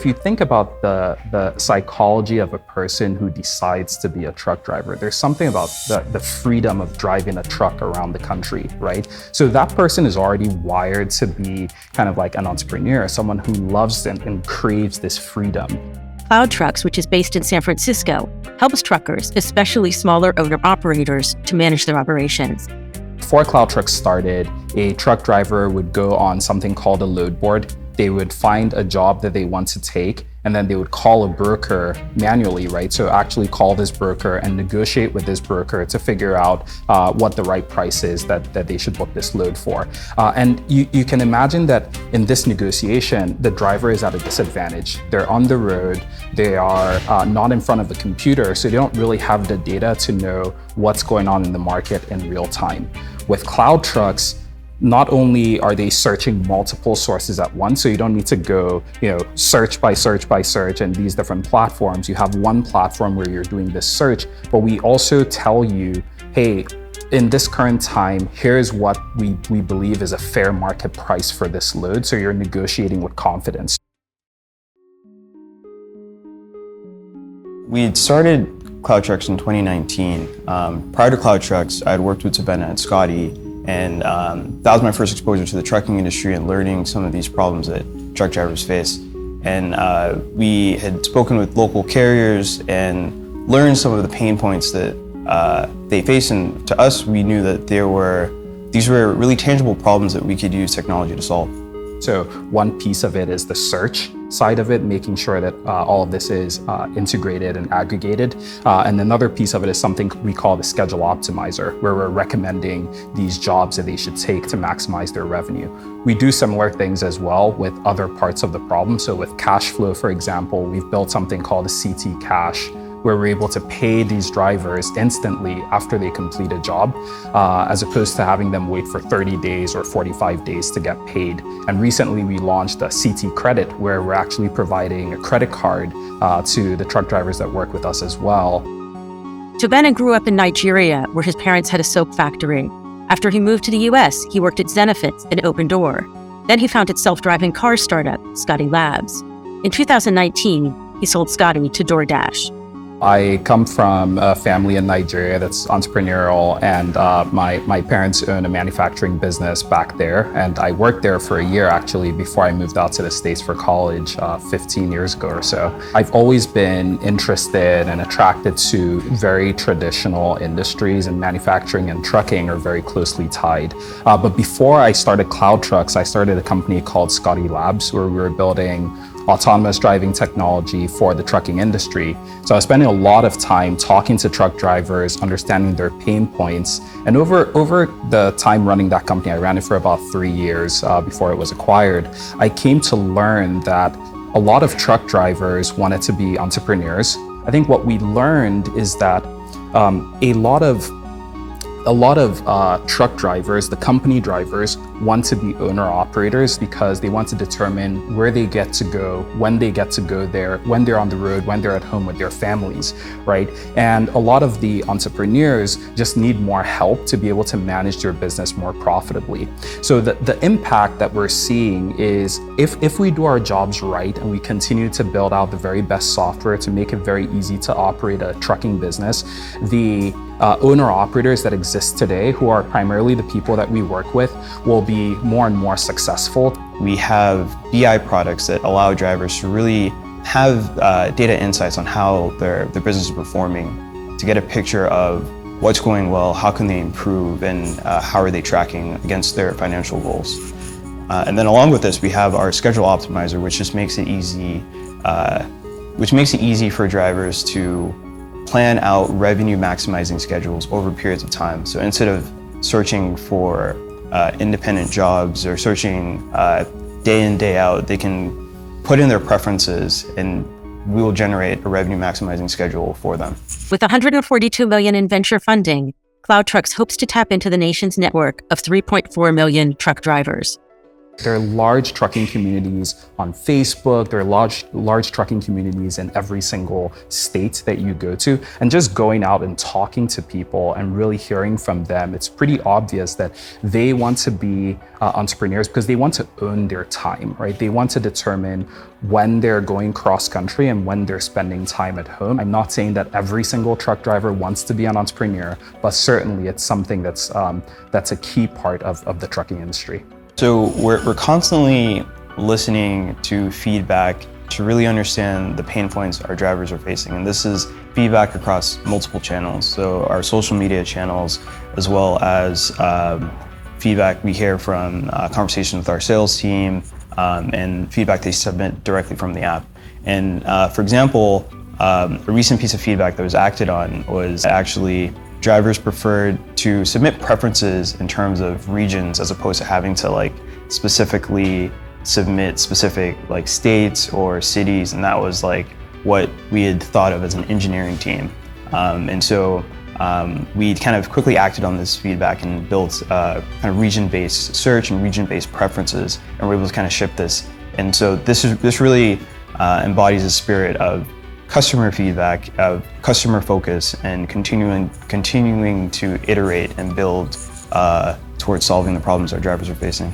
if you think about the psychology of a person who decides to be a truck driver, there's something about the freedom of driving a truck around the country, right? So that person is already wired to be kind of like an entrepreneur, someone who loves and craves this freedom. CloudTrucks, which is based in San Francisco, helps truckers, especially smaller owner-operators, to manage their operations. Before CloudTrucks started, a truck driver would go on something called a load board. They would find a job that they want to take, and then they would call a broker manually, right? So actually call this broker and negotiate with this broker to figure out what the right price is that they should book this load for. And you can imagine that in this negotiation, the driver is at a disadvantage. They're on the road, they are not in front of a computer, so they don't really have the data to know what's going on in the market in real time. With CloudTrucks, not only are they searching multiple sources at once, so you don't need to go, search by search and these different platforms. You have one platform where you're doing this search, but we also tell you, hey, in this current time, here's what we believe is a fair market price for this load, so you're negotiating with confidence. We started CloudTrucks in 2019. Prior to CloudTrucks, I had worked with Tobenna and Scotty, and that was my first exposure to the trucking industry and learning some of these problems that truck drivers face. And we had spoken with local carriers and learned some of the pain points that they face. And to us, we knew that these were really tangible problems that we could use technology to solve. So one piece of it is the search side of it, making sure that all of this is integrated and aggregated. And another piece of it is something we call the schedule optimizer, where we're recommending these jobs that they should take to maximize their revenue. We do similar things as well with other parts of the problem. So with cash flow, for example, we've built something called a CT Cash, where we're able to pay these drivers instantly after they complete a job, as opposed to having them wait for 30 days or 45 days to get paid. And recently we launched a CT Credit, where we're actually providing a credit card to the truck drivers that work with us as well. Tobenna grew up in Nigeria, where his parents had a soap factory. After he moved to the US, he worked at Zenefits and Opendoor. Then he founded self-driving car startup, Scotty Labs. In 2019, he sold Scotty to DoorDash. I come from a family in Nigeria that's entrepreneurial, and my parents own a manufacturing business back there, and I worked there for a year actually before I moved out to the States for college 15 years ago or so. I've always been interested and attracted to very traditional industries, and manufacturing and trucking are very closely tied. But before I started CloudTrucks, I started a company called Scotty Labs, where we were building autonomous driving technology for the trucking industry. So I was spending a lot of time talking to truck drivers, understanding their pain points. And over the time running that company, I ran it for about 3 years before it was acquired, I came to learn that a lot of truck drivers wanted to be entrepreneurs. I think what we learned is that a lot of truck drivers, the company drivers, want to be owner-operators because they want to determine where they get to go, when they get to go there, when they're on the road, when they're at home with their families, right? And a lot of the entrepreneurs just need more help to be able to manage their business more profitably. So the impact that we're seeing is if we do our jobs right and we continue to build out the very best software to make it very easy to operate a trucking business, the owner-operators that exist today, who are primarily the people that we work with, will be more and more successful. We have BI products that allow drivers to really have data insights on how their business is performing, to get a picture of what's going well, how can they improve, and how are they tracking against their financial goals. And then along with this, we have our schedule optimizer, which just makes it easy for drivers to plan out revenue maximizing schedules over periods of time. So instead of searching for independent jobs or searching day in, day out, they can put in their preferences and we will generate a revenue maximizing schedule for them. With $142 million in venture funding, CloudTrucks hopes to tap into the nation's network of 3.4 million truck drivers. There are large trucking communities on Facebook. There are large trucking communities in every single state that you go to. And just going out and talking to people and really hearing from them, it's pretty obvious that they want to be entrepreneurs because they want to own their time, right? They want to determine when they're going cross country and when they're spending time at home. I'm not saying that every single truck driver wants to be an entrepreneur, but certainly it's something that's a key part of the trucking industry. So we're constantly listening to feedback to really understand the pain points our drivers are facing. And this is feedback across multiple channels. So our social media channels, as well as feedback we hear from conversations with our sales team and feedback they submit directly from the app. And for example, a recent piece of feedback that was acted on was actually drivers preferred to submit preferences in terms of regions as opposed to having to specifically submit specific states or cities, and that was what we had thought of as an engineering team. And so we kind of quickly acted on this feedback and built kind of region-based search and region-based preferences, and we're able to kind of ship this. And so this really embodies the spirit of customer feedback, of customer focus, and continuing to iterate and build towards solving the problems our drivers are facing.